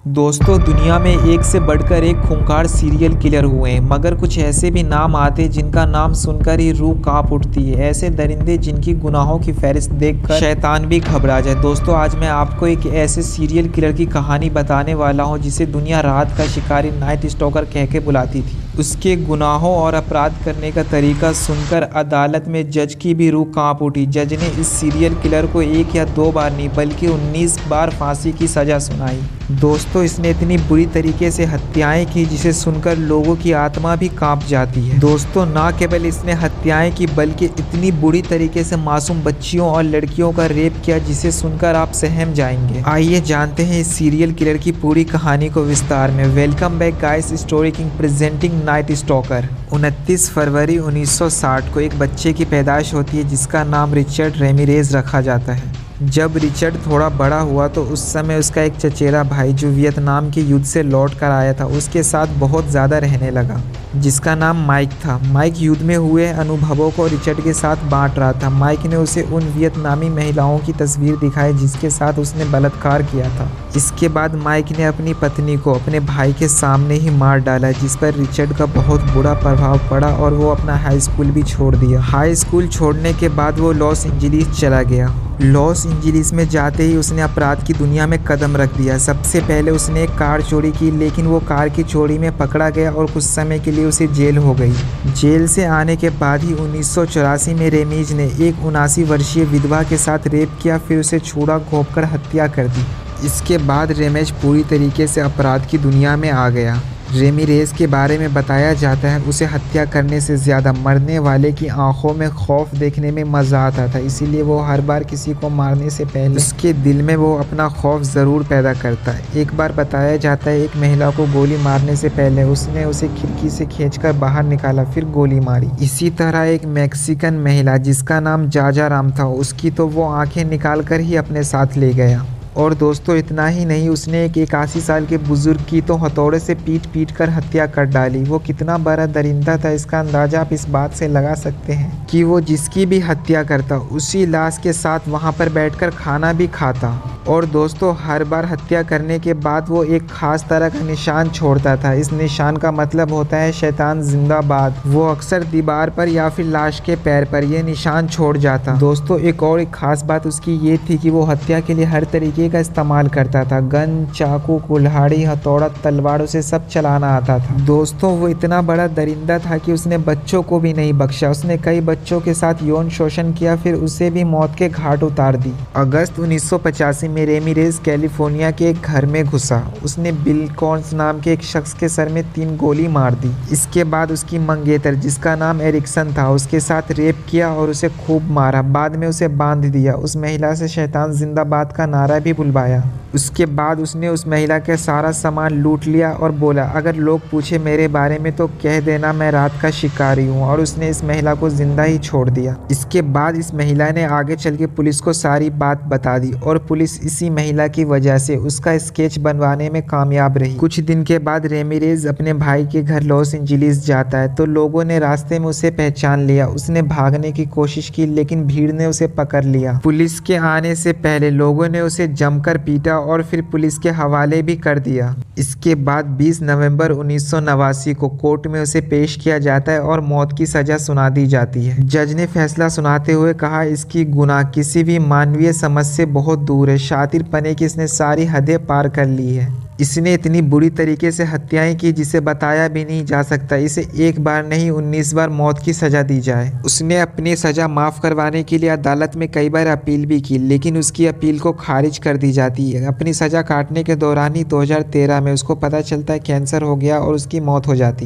दोस्तों, दुनिया में एक से बढ़कर एक खूंखार सीरियल किलर हुए हैं, मगर कुछ ऐसे भी नाम आते हैं जिनका नाम सुनकर ही रूह कांप उठती है। ऐसे दरिंदे जिनकी गुनाहों की फहरिस्त देखकर शैतान भी घबरा जाए। दोस्तों, आज मैं आपको एक ऐसे सीरियल किलर की कहानी बताने वाला हूं जिसे दुनिया रात का शिकारी नाइट स्टॉकर कह के बुलाती थी। उसके गुनाहों और अपराध करने का तरीका सुनकर अदालत में जज की भी रूह कांप उठी। जज ने इस सीरियल किलर को 1 या 2 बार नहीं बल्कि 19 बार फांसी की सजा सुनाई। दोस्तों, इसने इतनी बुरी तरीके से हत्याएं की जिसे सुनकर लोगों की आत्मा भी कांप जाती है। दोस्तों, ना केवल इसने हत्याएं की बल्कि इतनी बुरी तरीके से मासूम बच्चियों और लड़कियों का रेप किया जिसे सुनकर आप सहम जाएंगे। आइए जानते हैं इस सीरियल किलर की पूरी कहानी को विस्तार में। Welcome back guys, story king presenting night stalker. 29 फरवरी 1960 को एक बच्चे की पैदाइश होती है जिसका नाम रिचर्ड रेमिरेज रखा जाता है। जब रिचर्ड थोड़ा बड़ा हुआ तो उस समय उसका एक चचेरा भाई जो वियतनाम के युद्ध से लौट कर आया था उसके साथ बहुत ज़्यादा रहने लगा, जिसका नाम माइक था। माइक युद्ध में हुए अनुभवों को रिचर्ड के साथ बांट रहा था। माइक ने उसे उन वियतनामी महिलाओं की तस्वीर दिखाई जिसके साथ उसने बलात्कार किया था। इसके बाद माइक ने अपनी पत्नी को अपने भाई के सामने ही मार डाला, जिस पर रिचर्ड का बहुत बुरा प्रभाव पड़ा और वो अपना हाई स्कूल भी छोड़ दिया। हाई स्कूल छोड़ने के बाद वो लॉस एंजलिस चला गया। लॉस एंजलिस में जाते ही उसने अपराध की दुनिया में कदम रख दिया। सबसे पहले उसने एक कार चोरी की, लेकिन वो कार की चोरी में पकड़ा गया और कुछ समय के लिए उसे जेल हो गई। जेल से आने के बाद ही 1984 में रेमिज ने एक 79 वर्षीय विधवा के साथ रेप किया, फिर उसे छुरा घोंपकर हत्या कर दी। इसके बाद रेमिज पूरी तरीके से अपराध की दुनिया में आ गया। रेमिरेज के बारे में बताया जाता है उसे हत्या करने से ज़्यादा मरने वाले की आंखों में खौफ देखने में मज़ा आता था, इसीलिए वो हर बार किसी को मारने से पहले उसके दिल में वो अपना खौफ ज़रूर पैदा करता है। एक बार बताया जाता है एक महिला को गोली मारने से पहले उसने उसे खिड़की से खींचकर बाहर निकाला, फिर गोली मारी। इसी तरह एक मैक्सिकन महिला जिसका नाम जाजा राम था, उसकी तो वो आँखें निकाल कर ही अपने साथ ले गया। और दोस्तों, इतना ही नहीं, उसने एक 81 साल के बुजुर्ग की तो हथौड़े से पीट पीट कर हत्या कर डाली। वो कितना बड़ा दरिंदा था इसका अंदाज़ा आप इस बात से लगा सकते हैं कि वो जिसकी भी हत्या करता उसी लाश के साथ वहाँ पर बैठकर खाना भी खाता। और दोस्तों, हर बार हत्या करने के बाद वो एक खास तरह का निशान छोड़ता था। इस निशान का मतलब होता है शैतान जिंदाबाद। वो अक्सर दीवार पर या फिर लाश के पैर पर ये निशान छोड़ जाता। दोस्तों, एक खास बात उसकी ये थी कि वो हत्या के लिए हर तरीके का इस्तेमाल करता था। गन, चाकू, कुल्हाड़ी, हथौड़ा, तलवार उसे सब चलाना आता था। दोस्तों, वो इतना बड़ा दरिंदा था कि उसने बच्चों को भी नहीं बख्शा। उसने कई बच्चों के साथ यौन शोषण किया, फिर उसे भी मौत के घाट उतार दी। अगस्त 1985 में रेमिरेज कैलिफोर्निया के एक घर में घुसा। उसने बिल कॉन्स नाम के एक शख्स के सर में 3 गोली मार दी। इसके बाद उसकी मंगेतर जिसका नाम एरिक्सन था उसके साथ रेप किया और उसे खूब मारा। बाद में उसे बांध दिया। उस महिला से शैतान जिंदाबाद का नारा भी बुलवाया। उसके बाद उसने उस महिला के सारा सामान लूट लिया और बोला, अगर लोग पूछे मेरे बारे में तो कह देना मैं रात का शिकारी हूँ। और उसने इस महिला को जिंदा ही छोड़ दिया। इसके बाद इस महिला ने आगे चल के पुलिस को सारी बात बता दी और पुलिस इसी महिला की वजह से उसका स्केच बनवाने में कामयाब रही। कुछ दिन के बाद रेमिरेज अपने भाई के घर लॉस एंजलिस जाता है तो लोगों ने रास्ते में उसे पहचान लिया। उसने भागने की कोशिश की लेकिन भीड़ ने उसे पकड़ लिया। पुलिस के आने से पहले लोगों ने उसे जमकर पीटा और फिर पुलिस के हवाले भी कर दिया। इसके बाद 20 नवंबर 1989 को कोर्ट में उसे पेश किया जाता है और मौत की सजा सुना दी जाती है। जज ने फैसला सुनाते हुए कहा, इसकी गुनाह किसी भी मानवीय समझ से बहुत दूर है। शातिर पने की इसने सारी हदें पार कर ली है। इसने इतनी बुरी तरीके से हत्याएं की जिसे बताया भी नहीं जा सकता। इसे एक बार नहीं 19 बार मौत की सजा दी जाए। उसने अपनी सजा माफ़ करवाने के लिए अदालत में कई बार अपील भी की, लेकिन उसकी अपील को खारिज कर दी जाती है। अपनी सजा काटने के दौरान ही 2013 में उसको पता चलता है कैंसर हो गया और उसकी मौत हो जाती है।